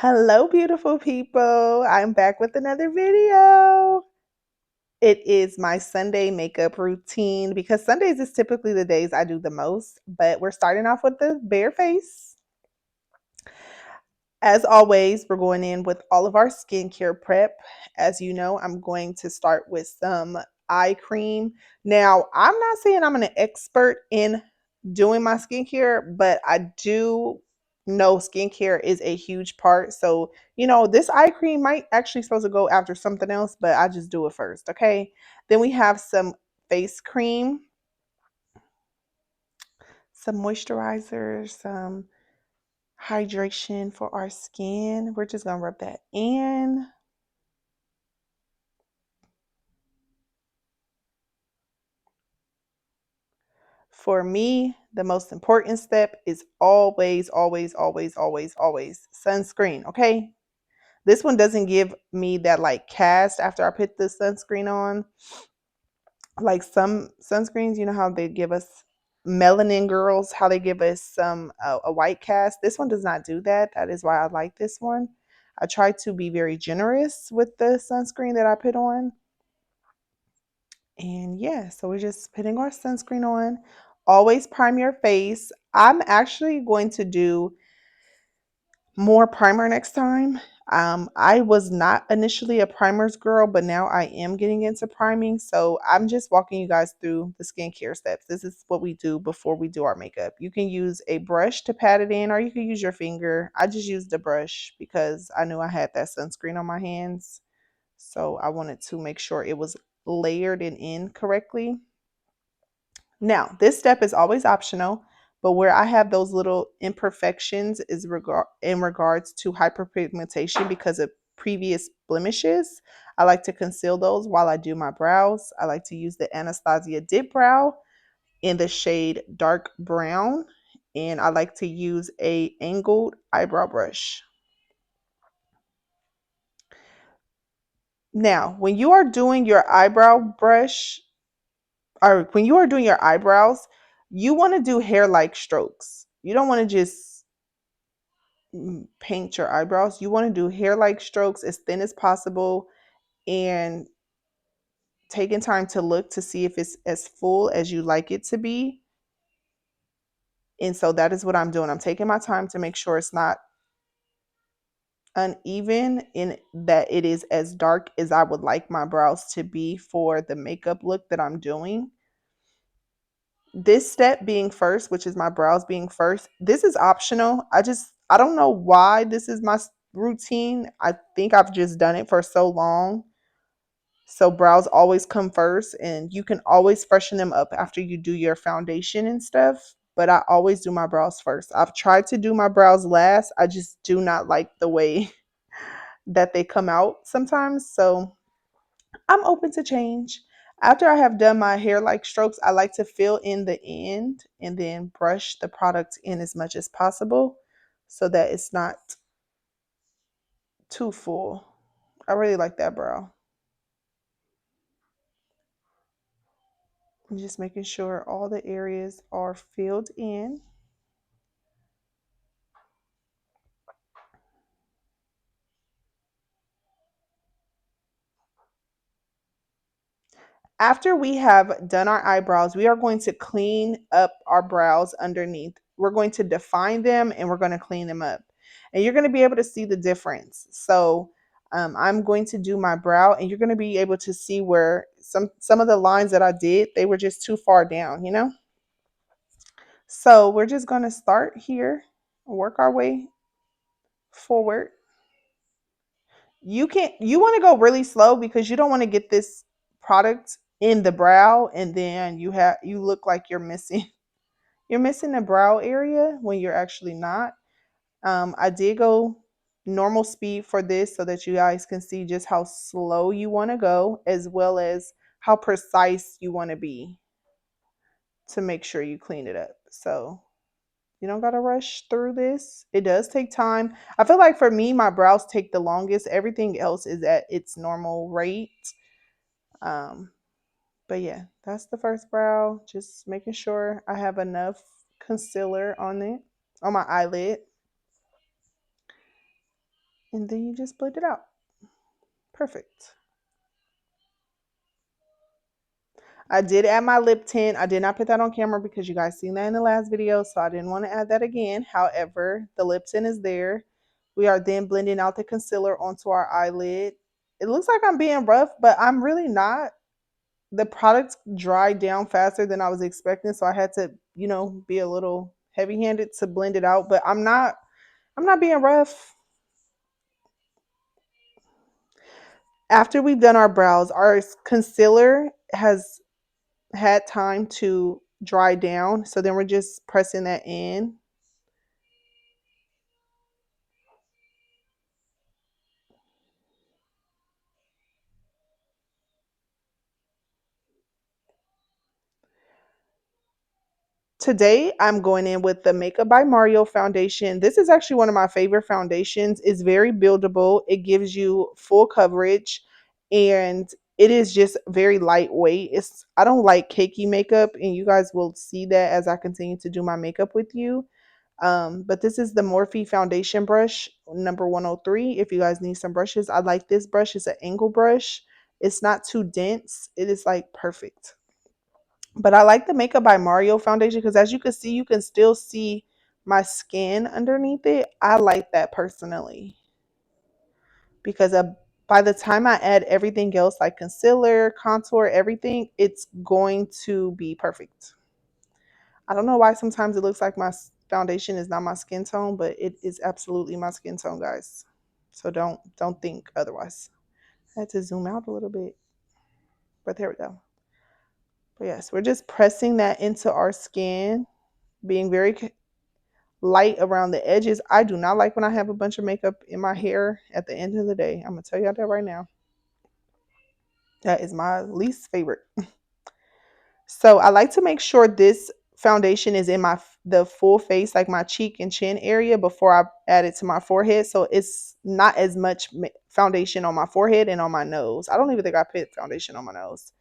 Hello, beautiful people. I'm back with another video. It is my Sunday makeup routine because Sundays is typically the days I do the most, but we're starting off with the bare face. As always, we're going in with all of our skincare prep. As you know, I'm going to start with some eye cream. Now, I'm not saying I'm an expert in doing my skincare, but I do know skincare is a huge part. So, this eye cream might actually supposed to go after something else, but I just do it first, okay? Then we have some face cream, some moisturizer, some hydration for our skin. We're just gonna rub that in. For me, the most important step is always, always, always, always, always sunscreen, okay? This one doesn't give me that like cast after I put the sunscreen on. Like some sunscreens, you know how they give us melanin girls, how they give us some a white cast. This one does not do that. That is why I like this one. I try to be very generous with the sunscreen that I put on. And yeah, so we're just putting our sunscreen on. Always prime your face. I'm actually going to do more primer next time. I was not initially a primers girl, but now I am getting into priming. So I'm just walking you guys through the skincare steps. This is what we do before we do our makeup. You can use a brush to pat it in, or you can use your finger. I just used the brush because I knew I had that sunscreen on my hands. So I wanted to make sure it was layered and in correctly. Now, this step is always optional, but where I have those little imperfections is in regards to hyperpigmentation because of previous blemishes. I like to conceal those while I do my brows. I like to use the Anastasia Dip Brow in the shade dark brown, and I like to use a angled eyebrow brush. Now, when you are doing your eyebrow brush, or when you are doing your eyebrows, you want to do hair-like strokes. You don't want to just paint your eyebrows. You want to do hair-like strokes as thin as possible and taking time to look to see if it's as full as you like it to be. And so that is what I'm doing. I'm taking my time to make sure it's not uneven in that it is as dark as I would like my brows to be for the makeup look that I'm doing. This step being first, which is my brows being first, this is optional. I don't know why this is my routine. I think I've just done it for so long. So brows always come first, and you can always freshen them up after you do your foundation and stuff. But I always do my brows first. I've tried to do my brows last. I just do not like the way that they come out sometimes. So I'm open to change. After I have done my hair like strokes, I like to fill in the end and then brush the product in as much as possible so that it's not too full. I really like that brow. I'm just making sure all the areas are filled in. After we have done our eyebrows, we are going to clean up our brows underneath. We're going to define them and we're going to clean them up. And you're going to be able to see the difference. So I'm going to do my brow and you're going to be able to see where some of the lines that I did, they were just too far down, you know? So we're just going to start here, work our way forward. You want to go really slow because you don't want to get this product in the brow and then you look like you're missing the brow area when you're actually not. I did go normal speed for this so that you guys can see just how slow you want to go as well as how precise you want to be to make sure you clean it up. So you don't gotta rush through this. It does take time. I feel like for me, my brows take the longest. Everything else is at its normal rate. Um, but yeah, that's the first brow. Just making sure I have enough concealer on it, on my eyelid. And then you just blend it out. Perfect. I did add my lip tint. I did not put that on camera because you guys seen that in the last video, so I didn't want to add that again. However, the lip tint is there. We are then blending out the concealer onto our eyelid. It looks like I'm being rough, but I'm really not. The product dried down faster than I was expecting, so I had to, be a little heavy-handed to blend it out, but I'm not being rough. After we've done our brows, our concealer has had time to dry down, so then we're just pressing that in. Today, I'm going in with the Makeup by Mario foundation. This is actually one of my favorite foundations. It's very buildable. It gives you full coverage, and it is just very lightweight. I don't like cakey makeup, and you guys will see that as I continue to do my makeup with you. But this is the Morphe foundation brush, number 103. If you guys need some brushes, I like this brush. It's an angle brush. It's not too dense. It is like perfect. But I like the Makeup by Mario foundation because as you can see, you can still see my skin underneath it. I like that personally because by the time I add everything else like concealer, contour, everything, it's going to be perfect. I don't know why sometimes it looks like my foundation is not my skin tone, but it is absolutely my skin tone, guys. So don't think otherwise. I had to zoom out a little bit, but there we go. But yes, we're just pressing that into our skin, being very light around the edges. I do not like when I have a bunch of makeup in my hair at the end of the day. I'm going to tell you that right now. That is my least favorite. So I like to make sure this foundation is in the full face, like my cheek and chin area before I add it to my forehead. So it's not as much foundation on my forehead and on my nose. I don't even think I put foundation on my nose.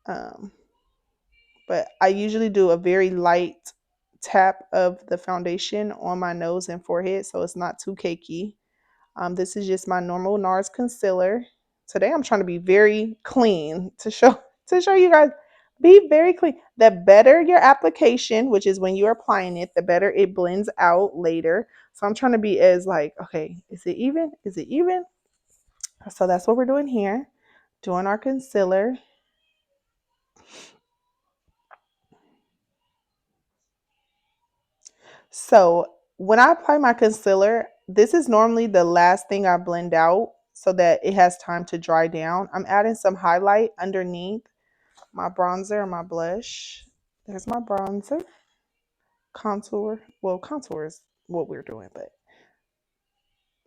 Um, but I usually do a very light tap of the foundation on my nose and forehead so it's not too cakey. This is just my normal NARS concealer. Today I'm trying to be very clean to show you guys. Be very clean. The better your application, which is when you're applying it, the better it blends out later. So I'm trying to be as like, okay, is it even? Is it even? So that's what we're doing here. Doing our concealer. So when I apply my concealer, this is normally the last thing I blend out so that it has time to dry down. I'm adding some highlight underneath my bronzer and my blush. There's my bronzer. Contour. Well, contour is what we're doing, but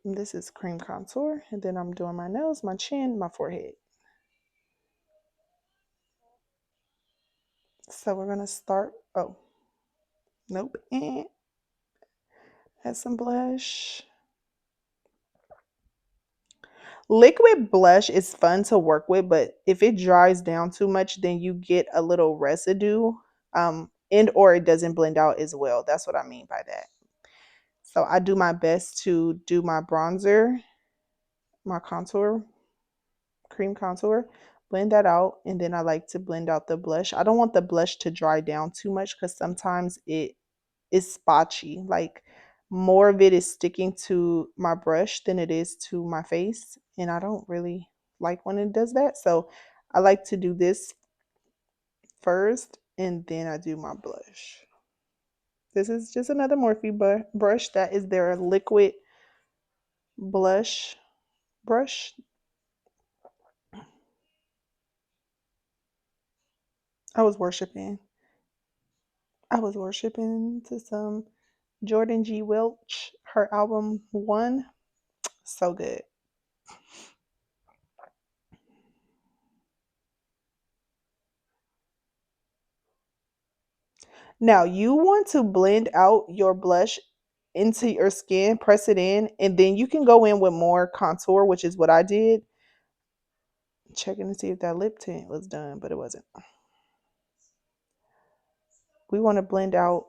this is cream contour. And then I'm doing my nose, my chin, my forehead. So we're going to start. Oh, nope. Add some blush. Liquid blush is fun to work with, but if it dries down too much, then you get a little residue, and or it doesn't blend out as well. That's what I mean by that. So I do my best to do my bronzer, my contour, cream contour, blend that out, and then I like to blend out the blush. I don't want the blush to dry down too much because sometimes it is spotchy. Like more of it is sticking to my brush than it is to my face, and I don't really like when it does that. So I like to do this first and then I do my blush. This is just another Morphe brush. That is their liquid blush brush. I was worshiping. I was worshiping to some Jordan G. Welch, her album One. So good. Now you want to blend out your blush into your skin, press it in, and then you can go in with more contour, which is what I did. Checking to see if that lip tint was done, but it wasn't. We want to blend out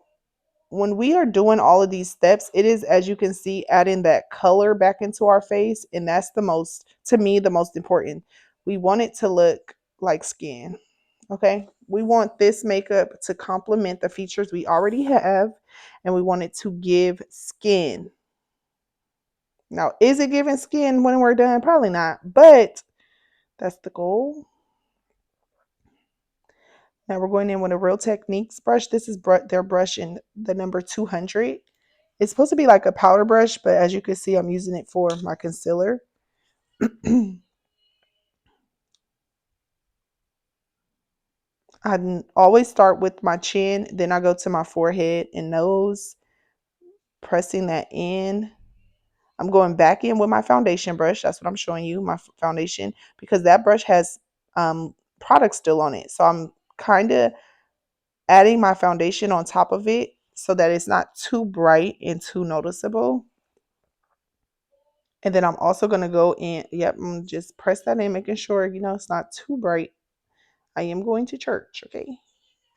when we are doing all of these steps, it is, as you can see, adding that color back into our face. And that's the most, to me, the most important. We want it to look like skin. Okay. We want this makeup to complement the features we already have. And we want it to give skin. Now, is it giving skin when we're done? Probably not. But that's the goal. Now we're going in with a Real Techniques brush. This is their brush in the number 200. It's supposed to be like a powder brush, but as you can see, I'm using it for my concealer. I always start with my chin, then I go to my forehead and nose, pressing that in. I'm going back in with my foundation brush. That's what I'm showing you, my foundation, because that brush has product still on it. So I'm kind of adding my foundation on top of it so that it's not too bright and too noticeable. And then I'm also going to go in, yep, I'm just press that in, making sure, it's not too bright. I am going to church, okay?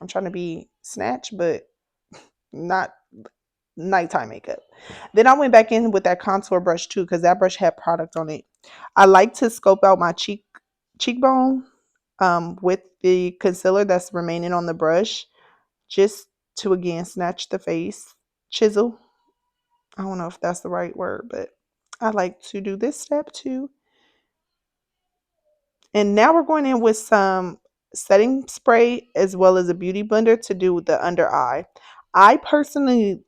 I'm trying to be snatch, but not nighttime makeup. Then I went back in with that contour brush too, because that brush had product on it. I like to scope out my cheekbone with the concealer that's remaining on the brush, just to again snatch the face. Chisel. I don't know if that's the right word, but I like to do this step too. And now we're going in with some setting spray as well as a beauty blender to do the under eye. I personally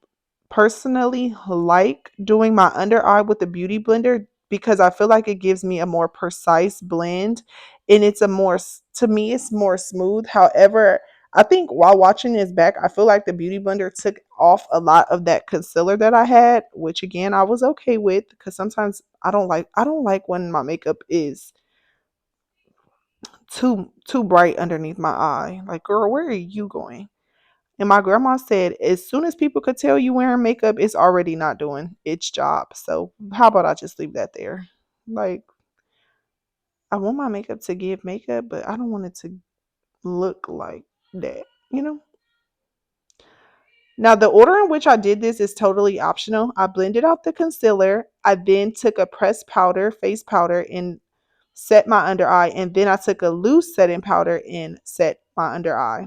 like doing my under eye with the beauty blender because I feel like it gives me a more precise blend, and it's a more, to me, it's more smooth. However, I think while watching this back, I feel like the beauty blender took off a lot of that concealer that I had, which again I was okay with, because sometimes I don't like when my makeup is too bright underneath my eye. Like, girl, where are you going? And my grandma said, as soon as people could tell you wearing makeup, it's already not doing its job. So how about I just leave that there? Like, I want my makeup to give makeup, but I don't want it to look like that, you know? Now, the order in which I did this is totally optional. I blended out the concealer. I then took a pressed powder, face powder, and set my under eye. And then I took a loose setting powder and set my under eye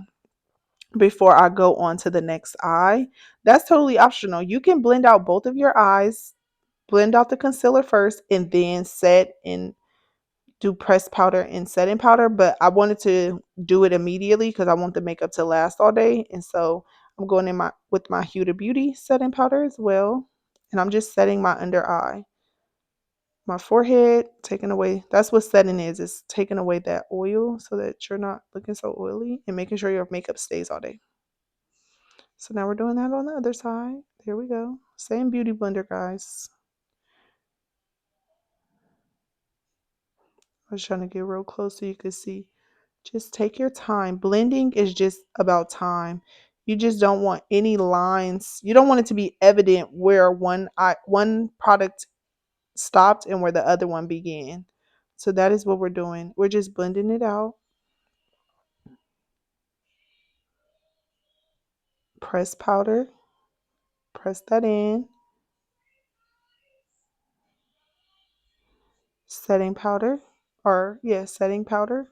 before I go on to the next eye. That's totally optional. You can blend out both of your eyes, blend out the concealer first, and then set and do pressed powder and setting powder. But I wanted to do it immediately because I want the makeup to last all day. And so I'm going in with my Huda Beauty setting powder as well. And I'm just setting my under eye. My forehead, taking away, that's what setting is taking away that oil so that you're not looking so oily and making sure your makeup stays all day. So now we're doing that on the other side. There we go. Same beauty blender, guys. I was trying to get real close so you could see. Just take your time. Blending is just about time. You just don't want any lines. You don't want it to be evident where one product stopped and where the other one began. So that is what we're doing. We're just blending it out. Press powder. Press that in. Setting powder. Setting powder.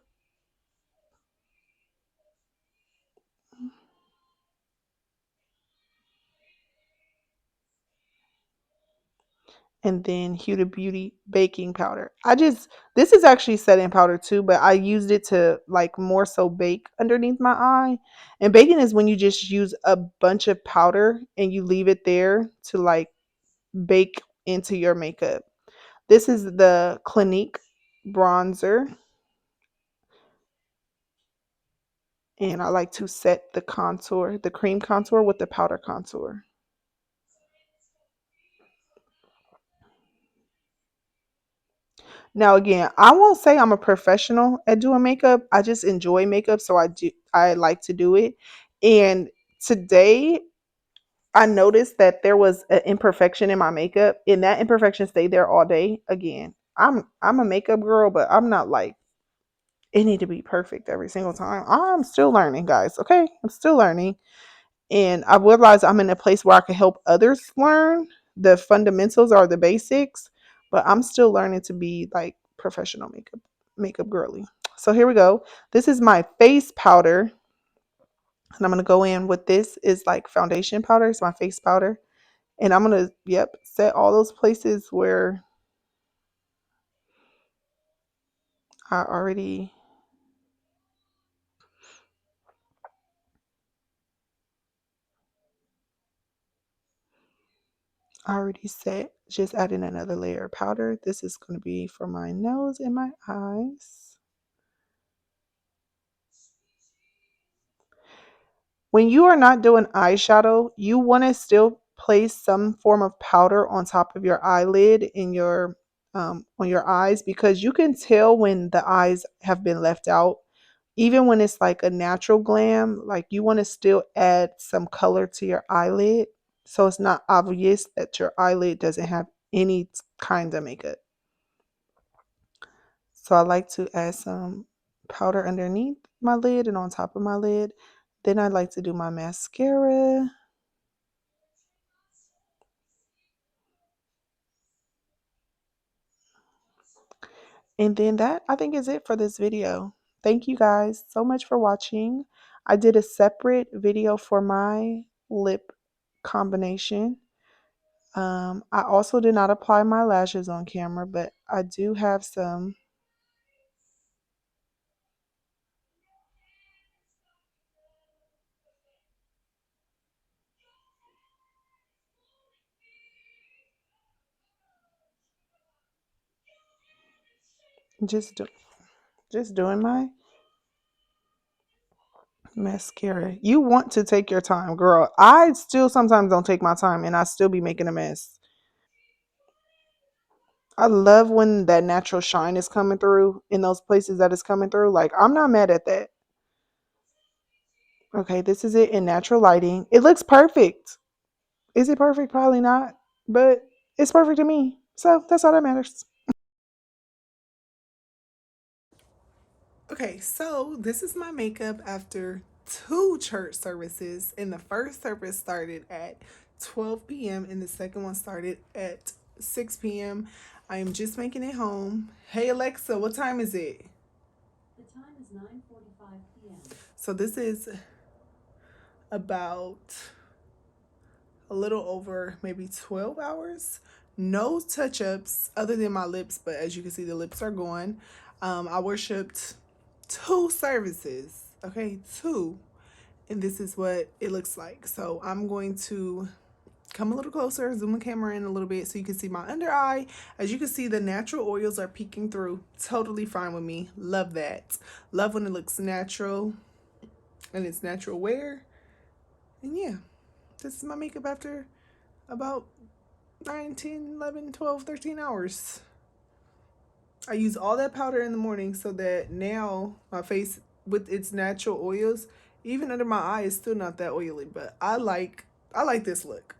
And then Huda Beauty baking powder. This is actually setting powder too, but I used it to like more so bake underneath my eye. And baking is when you just use a bunch of powder and you leave it there to like bake into your makeup. This is the Clinique bronzer. And I like to set the contour, the cream contour with the powder contour. Now again, I won't say I'm a professional at doing makeup. I just enjoy makeup, so I like to do it. And today I noticed that there was an imperfection in my makeup, and that imperfection stayed there all day. Again, I'm a makeup girl, but I'm not like it need to be perfect every single time. I'm still learning, guys, okay? I'm still learning. And I realized I'm in a place where I can help others learn the fundamentals or the basics, but I'm still learning to be like professional makeup girly. So here we go. This is my face powder, and I'm gonna go in with this is like foundation powder. It's my face powder, and I'm gonna set all those places where I already set. Just adding another layer of powder. This is going to be for my nose and my eyes. When you are not doing eyeshadow, you want to still place some form of powder on top of your eyelid in your on your eyes, because you can tell when the eyes have been left out. Even when it's like a natural glam, like you want to still add some color to your eyelid so it's not obvious that your eyelid doesn't have any kind of makeup. So I like to add some powder underneath my lid and on top of my lid. Then I like to do my mascara. And then that, I think, is it for this video. Thank you guys so much for watching. I did a separate video for my lip combination. I also did not apply my lashes on camera, but I do have some. Just do, just doing my mascara. You want to take your time, girl. I still sometimes don't take my time and I still be making a mess. I love when that natural shine is coming through in those places that it's coming through. Like, I'm not mad at that. Okay, this is it in natural lighting. It looks perfect. Is it perfect? Probably not. But it's perfect to me. So that's all that matters. Okay, so this is my makeup after 2 church services. And the first service started at 12 p.m. and the second one started at 6 p.m. I am just making it home. Hey Alexa, what time is it? The time is 9:45 p.m. So this is about a little over maybe 12 hours. No touch-ups other than my lips, but as you can see, the lips are gone. I worshipped 2 services, okay, 2, and this is what it looks like. So I'm going to come a little closer, zoom the camera in a little bit so you can see my under eye. As you can see, the natural oils are peeking through. Totally fine with me. Love that. Love when it looks natural and it's natural wear. And yeah, this is my makeup after about 9, 10, 11, 12, 13 hours. I use all that powder in the morning so that now my face with its natural oils, even under my eye, is still not that oily, but I like this look.